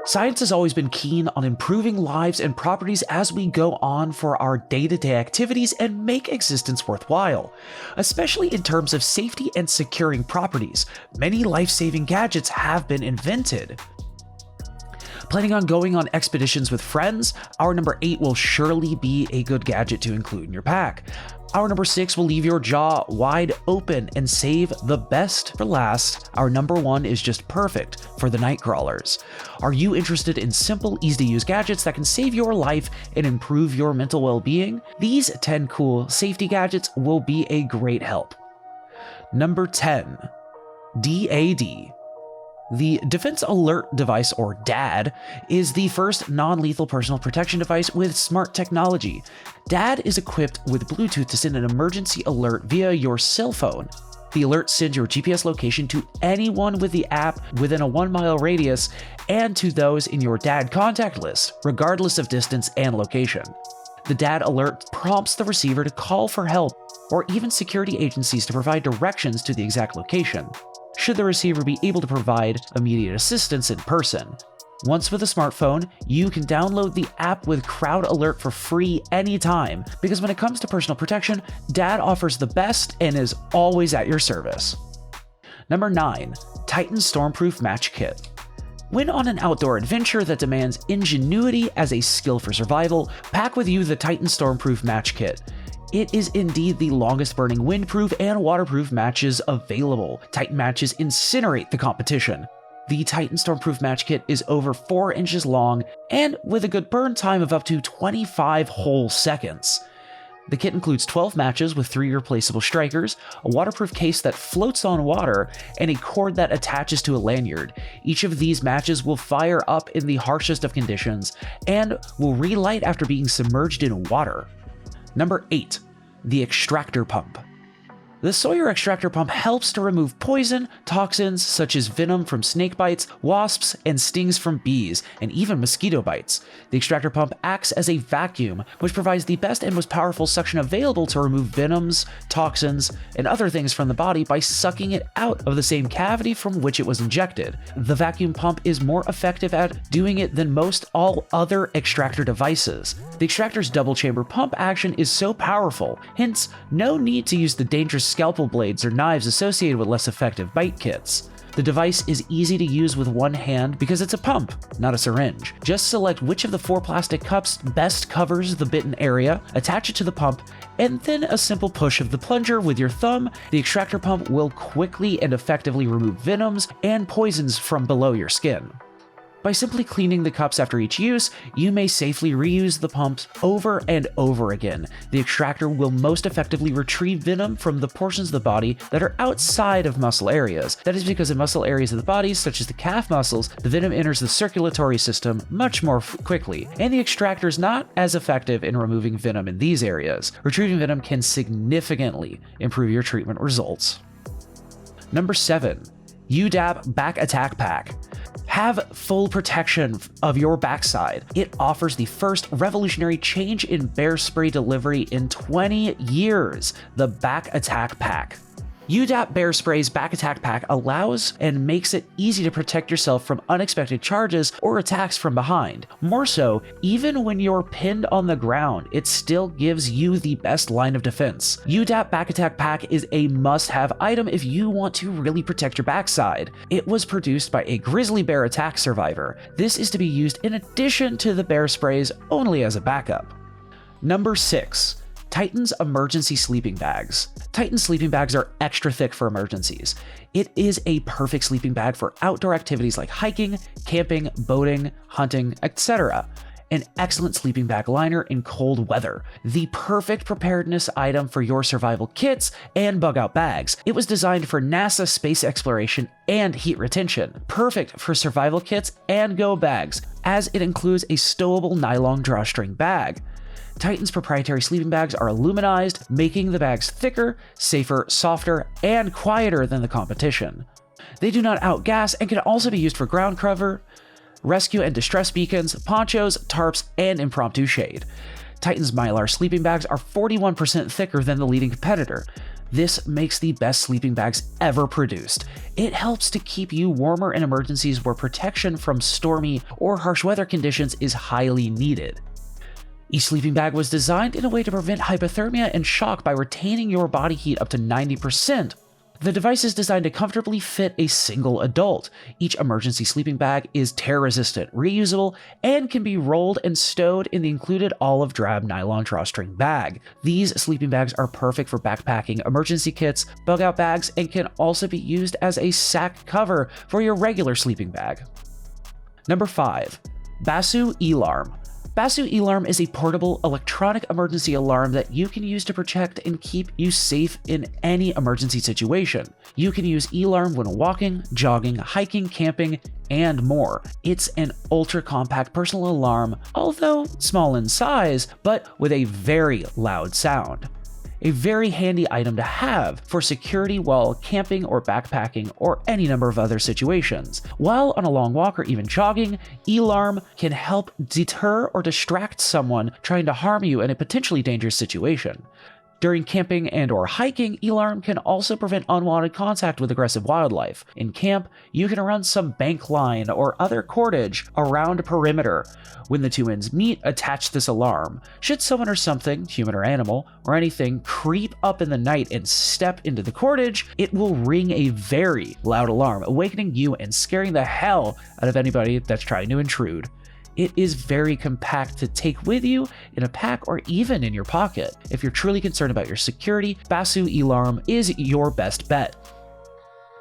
Science has always been keen on improving lives and properties as we go on for our day-to-day activities and make existence worthwhile. Especially in terms of safety and securing properties, many life-saving gadgets have been invented. Planning on going on expeditions with friends? Our number 8 will surely be a good gadget to include in your pack. Our number 6 will leave your jaw wide open and save the best for last. Our number 1 is just perfect for the night crawlers. Are you interested in simple, easy-to-use gadgets that can save your life and improve your mental well-being? These 10 cool safety gadgets will be a great help. Number 10. DAD. The Defense Alert Device, or DAD, is the first non-lethal personal protection device with smart technology. DAD is equipped with Bluetooth to send an emergency alert via your cell phone. The alert sends your GPS location to anyone with the app within a 1-mile radius and to those in your DAD contact list, regardless of distance and location. The DAD alert prompts the receiver to call for help or even security agencies to provide directions to the exact location, should the receiver be able to provide immediate assistance in person. Once with a smartphone, you can download the app with Crowd Alert for free anytime, because when it comes to personal protection, DAD offers the best and is always at your service. Number 9. Titan Stormproof Match Kit. When on an outdoor adventure that demands ingenuity as a skill for survival, pack with you the Titan Stormproof Match Kit. It is indeed the longest burning windproof and waterproof matches available. Titan matches incinerate the competition. The Titan Stormproof Match Kit is over 4 inches long and with a good burn time of up to 25 whole seconds. The kit includes 12 matches with 3 replaceable strikers, a waterproof case that floats on water, and a cord that attaches to a lanyard. Each of these matches will fire up in the harshest of conditions and will relight after being submerged in water. Number 8. The Extractor Pump. The Sawyer Extractor Pump helps to remove poison, toxins such as venom from snake bites, wasps, and stings from bees, and even mosquito bites. The Extractor Pump acts as a vacuum, which provides the best and most powerful suction available to remove venoms, toxins, and other things from the body by sucking it out of the same cavity from which it was injected. The vacuum pump is more effective at doing it than most all other extractor devices. The Extractor's double chamber pump action is so powerful, hence no need to use the dangerous scalpel blades or knives associated with less effective bite kits. The device is easy to use with one hand because it's a pump, not a syringe. Just select which of the 4 plastic cups best covers the bitten area, attach it to the pump, and then a simple push of the plunger with your thumb. The Extractor Pump will quickly and effectively remove venoms and poisons from below your skin. By simply cleaning the cups after each use, you may safely reuse the pumps over and over again. The extractor will most effectively retrieve venom from the portions of the body that are outside of muscle areas. That is because in muscle areas of the body, such as the calf muscles, the venom enters the circulatory system much more quickly, and the extractor is not as effective in removing venom in these areas. Retrieving venom can significantly improve your treatment results. Number 7. UDAP Back Attack Pack. Have full protection of your backside. It offers the first revolutionary change in bear spray delivery in 20 years, the Back Attack Pack. UDAP Bear Spray's Back Attack Pack allows and makes it easy to protect yourself from unexpected charges or attacks from behind. More so, even when you're pinned on the ground, it still gives you the best line of defense. UDAP Back Attack Pack is a must-have item if you want to really protect your backside. It was produced by a grizzly bear attack survivor. This is to be used in addition to the bear sprays only as a backup. Number 6. Titan's Emergency Sleeping Bags. Titan sleeping bags are extra thick for emergencies. It is a perfect sleeping bag for outdoor activities like hiking, camping, boating, hunting, etc. An excellent sleeping bag liner in cold weather. The perfect preparedness item for your survival kits and bug-out bags. It was designed for NASA space exploration and heat retention. Perfect for survival kits and go bags, as it includes a stowable nylon drawstring bag. Titan's proprietary sleeping bags are aluminized, making the bags thicker, safer, softer, and quieter than the competition. They do not outgas and can also be used for ground cover, rescue and distress beacons, ponchos, tarps, and impromptu shade. Titan's Mylar sleeping bags are 41% thicker than the leading competitor. This makes the best sleeping bags ever produced. It helps to keep you warmer in emergencies where protection from stormy or harsh weather conditions is highly needed. Each sleeping bag was designed in a way to prevent hypothermia and shock by retaining your body heat up to 90%. The device is designed to comfortably fit a single adult. Each emergency sleeping bag is tear-resistant, reusable, and can be rolled and stowed in the included olive drab nylon drawstring bag. These sleeping bags are perfect for backpacking emergency kits, bug-out bags, and can also be used as a sack cover for your regular sleeping bag. Number 5. Basu Alarm. Basu Alarm is a portable electronic emergency alarm that you can use to protect and keep you safe in any emergency situation. You can use Alarm when walking, jogging, hiking, camping, and more. It's an ultra-compact personal alarm, although small in size, but with a very loud sound. A very handy item to have for security while camping or backpacking or any number of other situations. While on a long walk or even jogging, Alarm can help deter or distract someone trying to harm you in a potentially dangerous situation. During camping and or hiking, Alarm can also prevent unwanted contact with aggressive wildlife. In camp, you can run some bank line or other cordage around a perimeter. When the two ends meet, attach this alarm. Should someone or something, human or animal, or anything, creep up in the night and step into the cordage, it will ring a very loud alarm, awakening you and scaring the hell out of anybody that's trying to intrude. It is very compact to take with you in a pack or even in your pocket. If you're truly concerned about your security, Basu Alarm is your best bet.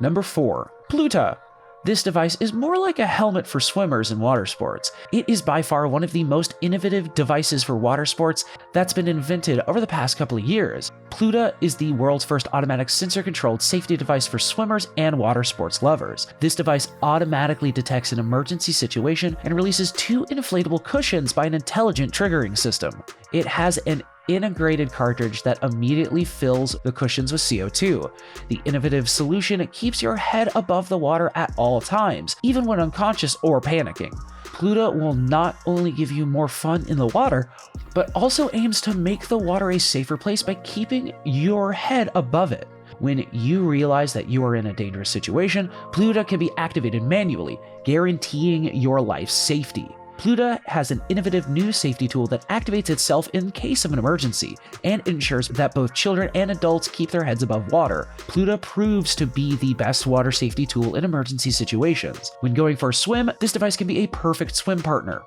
Number 4. Pluta. This device is more like a helmet for swimmers in water sports. It is by far one of the most innovative devices for water sports that's been invented over the past couple of years. Pluta is the world's first automatic sensor-controlled safety device for swimmers and water sports lovers. This device automatically detects an emergency situation and releases 2 inflatable cushions by an intelligent triggering system. It has an integrated cartridge that immediately fills the cushions with CO2. The innovative solution keeps your head above the water at all times, even when unconscious or panicking. Pluta will not only give you more fun in the water, but also aims to make the water a safer place by keeping your head above it. When you realize that you are in a dangerous situation, Pluta can be activated manually, guaranteeing your life's safety. Pluta has an innovative new safety tool that activates itself in case of an emergency and ensures that both children and adults keep their heads above water. Pluta proves to be the best water safety tool in emergency situations. When going for a swim, this device can be a perfect swim partner.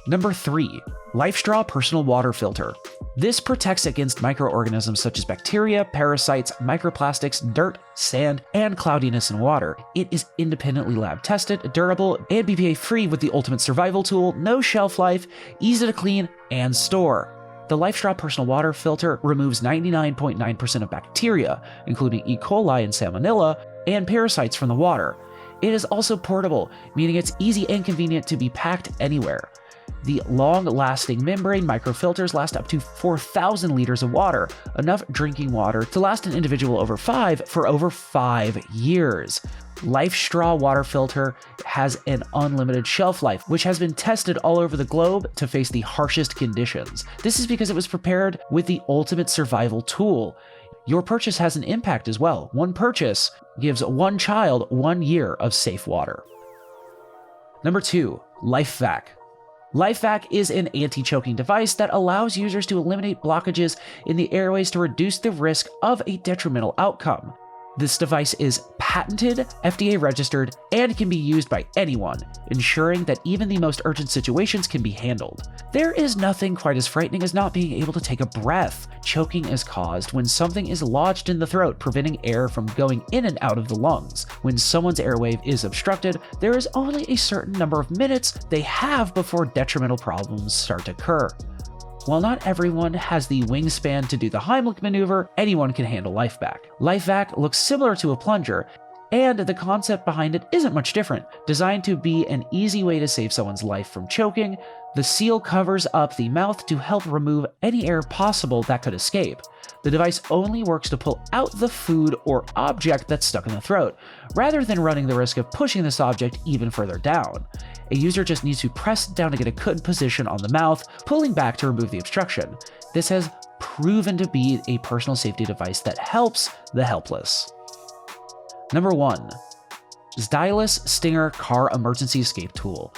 Number 3. Lifestraw Personal Water Filter. This protects against microorganisms such as bacteria, parasites, microplastics, dirt, sand, and cloudiness in water. It is independently lab tested, durable, and BPA-free with the ultimate survival tool, no shelf life, easy to clean and store. The Lifestraw Personal Water Filter removes 99.9% of bacteria, including E. coli and salmonella, and parasites from the water. It is also portable, meaning it's easy and convenient to be packed anywhere. The long-lasting membrane microfilters last up to 4,000 liters of water, enough drinking water to last an individual over 5 for over 5 years. Lifestraw water filter has an unlimited shelf life, which has been tested all over the globe to face the harshest conditions. This is because it was prepared with the ultimate survival tool. Your purchase has an impact as well. One purchase gives one child 1 year of safe water. Number 2. Lifevac. Lifevac is an anti-choking device that allows users to eliminate blockages in the airways to reduce the risk of a detrimental outcome. This device is patented, FDA registered, and can be used by anyone, ensuring that even the most urgent situations can be handled. There is nothing quite as frightening as not being able to take a breath. Choking is caused when something is lodged in the throat, preventing air from going in and out of the lungs. When someone's airway is obstructed, there is only a certain number of minutes they have before detrimental problems start to occur. While not everyone has the wingspan to do the Heimlich maneuver, anyone can handle Lifevac. Lifevac looks similar to a plunger, and the concept behind it isn't much different. Designed to be an easy way to save someone's life from choking, the seal covers up the mouth to help remove any air possible that could escape. The device only works to pull out the food or object that's stuck in the throat, rather than running the risk of pushing this object even further down. A user just needs to press down to get a good position on the mouth, pulling back to remove the obstruction. This has proven to be a personal safety device that helps the helpless. Number 1. Stylus Stinger Car Emergency Escape Tool.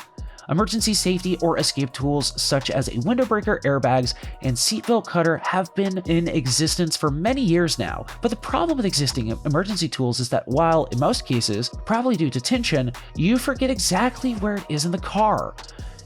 Emergency safety or escape tools such as a window breaker, airbags, and seatbelt cutter have been in existence for many years now, but the problem with existing emergency tools is that while in most cases, probably due to tension, you forget exactly where it is in the car.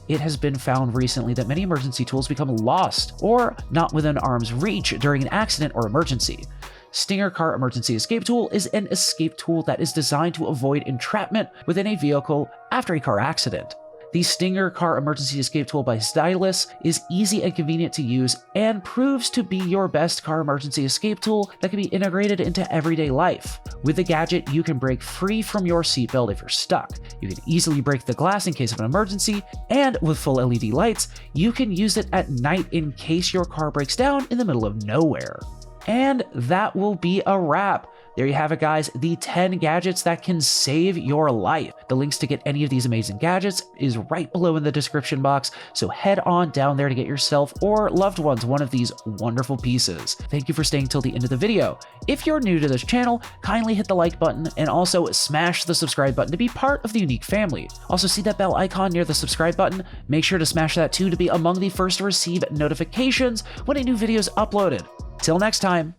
It has been found recently that many emergency tools become lost or not within arm's reach during an accident or emergency. Stinger Car Emergency Escape Tool is an escape tool that is designed to avoid entrapment within a vehicle after a car accident. The Stinger Car Emergency Escape Tool by Stylus is easy and convenient to use and proves to be your best car emergency escape tool that can be integrated into everyday life. With the gadget, you can break free from your seatbelt if you're stuck. You can easily break the glass in case of an emergency, and with full LED lights, you can use it at night in case your car breaks down in the middle of nowhere. And that will be a wrap. There you have it, guys, the 10 gadgets that can save your life. The links to get any of these amazing gadgets is right below in the description box, so head on down there to get yourself or loved ones one of these wonderful pieces. Thank you for staying till the end of the video. If you're new to this channel, kindly hit the like button and also smash the subscribe button to be part of the unique family. Also, see that bell icon near the subscribe button? Make sure to smash that too to be among the first to receive notifications when a new video is uploaded. Till next time.